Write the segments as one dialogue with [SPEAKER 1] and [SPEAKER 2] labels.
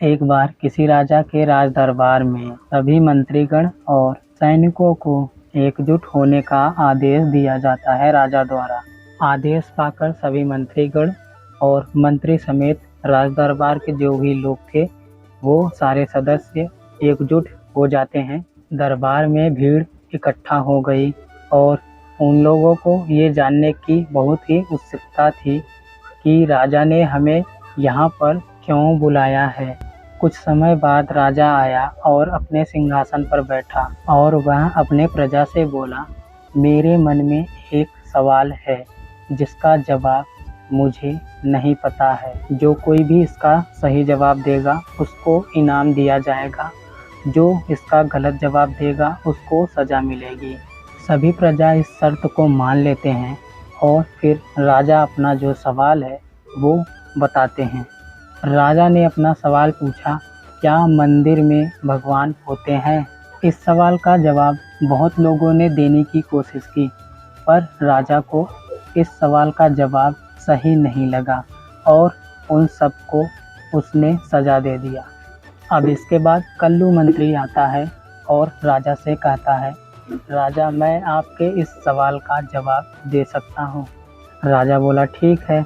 [SPEAKER 1] एक बार किसी राजा के राज दरबार में सभी मंत्रीगण और सैनिकों को एकजुट होने का आदेश दिया जाता है राजा द्वारा। आदेश पाकर सभी मंत्रीगण और मंत्री समेत राज दरबार के जो भी लोग थे वो सारे सदस्य एकजुट हो जाते हैं। दरबार में भीड़ इकट्ठा हो गई और उन लोगों को ये जानने की बहुत ही उत्सुकता थी कि राजा ने हमें यहाँ पर क्यों बुलाया है। कुछ समय बाद राजा आया और अपने सिंहासन पर बैठा और वह अपने प्रजा से बोला, मेरे मन में एक सवाल है जिसका जवाब मुझे नहीं पता है। जो कोई भी इसका सही जवाब देगा उसको इनाम दिया जाएगा, जो इसका गलत जवाब देगा उसको सज़ा मिलेगी। सभी प्रजा इस शर्त को मान लेते हैं और फिर राजा अपना जो सवाल है वो बताते हैं। राजा ने अपना सवाल पूछा, क्या मंदिर में भगवान होते हैं? इस सवाल का जवाब बहुत लोगों ने देने की कोशिश की, पर राजा को इस सवाल का जवाब सही नहीं लगा और उन सबको उसने सज़ा दे दिया। अब इसके बाद कल्लू मंत्री आता है और राजा से कहता है, राजा मैं आपके इस सवाल का जवाब दे सकता हूँ। राजा बोला, ठीक है।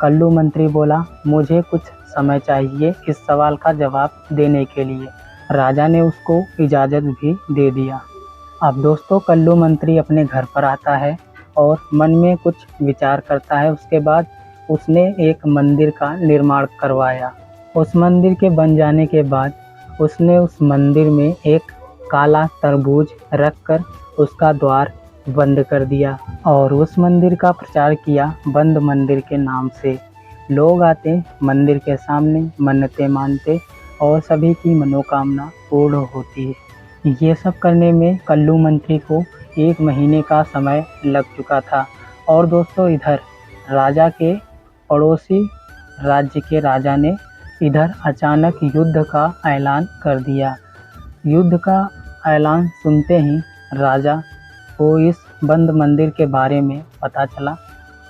[SPEAKER 1] कल्लू मंत्री बोला, मुझे कुछ समय चाहिए इस सवाल का जवाब देने के लिए। राजा ने उसको इजाज़त भी दे दिया। अब दोस्तों कल्लू मंत्री अपने घर पर आता है और मन में कुछ विचार करता है। उसके बाद उसने एक मंदिर का निर्माण करवाया। उस मंदिर के बन जाने के बाद उसने उस मंदिर में एक काला तरबूज रखकर उसका द्वार बंद कर दिया और उस मंदिर का प्रचार किया बंद मंदिर के नाम से। लोग आते मंदिर के सामने, मन्नतें मानते और सभी की मनोकामना पूर्ण होती है। ये सब करने में कल्लू मंत्री को 1 महीने का समय लग चुका था। और दोस्तों इधर राजा के पड़ोसी राज्य के राजा ने इधर अचानक युद्ध का ऐलान कर दिया। युद्ध का ऐलान सुनते ही राजा को इस बंद मंदिर के बारे में पता चला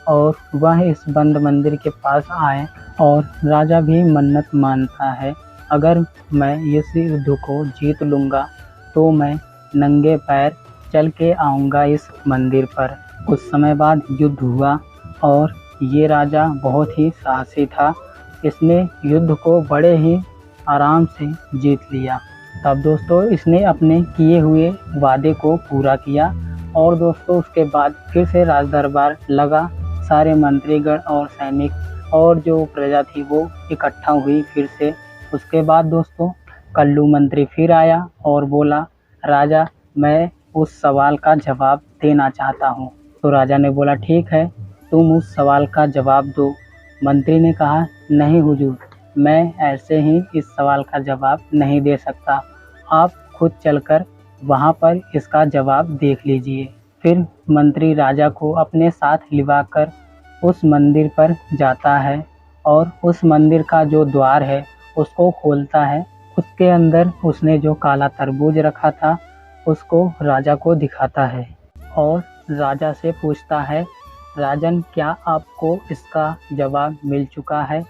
[SPEAKER 1] और वह इस बंद मंदिर के पास आए और राजा भी मन्नत मानता है, अगर मैं इस युद्ध को जीत लूँगा तो मैं नंगे पैर चल के आऊँगा इस मंदिर पर। कुछ समय बाद युद्ध हुआ और ये राजा बहुत ही साहसी था। इसने युद्ध को बड़े ही आराम से जीत लिया। तब दोस्तों इसने अपने किए हुए वादे को पूरा किया और दोस्तों उसके बाद फिर से राज दरबार लगा। सारे मंत्रीगण और सैनिक और जो प्रजा थी वो इकट्ठा हुई फिर से। उसके बाद दोस्तों कल्लू मंत्री फिर आया और बोला, राजा मैं उस सवाल का जवाब देना चाहता हूँ। तो राजा ने बोला, ठीक है तुम उस सवाल का जवाब दो। मंत्री ने कहा, नहीं हुजूर, मैं ऐसे ही इस सवाल का जवाब नहीं दे सकता, आप खुद चलकर वहाँ पर इसका जवाब देख लीजिए। फिर मंत्री राजा को अपने साथ लिवाकर उस मंदिर पर जाता है और उस मंदिर का जो द्वार है उसको खोलता है। उसके अंदर उसने जो काला तरबूज रखा था उसको राजा को दिखाता है और राजा से पूछता है, राजन क्या आपको इसका जवाब मिल चुका है?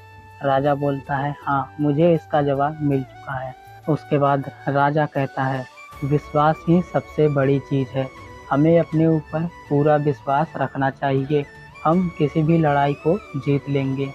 [SPEAKER 1] राजा बोलता है, हाँ मुझे इसका जवाब मिल चुका है। उसके बाद राजा कहता है, विश्वास ही सबसे बड़ी चीज़ है, हमें अपने ऊपर पूरा विश्वास रखना चाहिए, हम किसी भी लड़ाई को जीत लेंगे।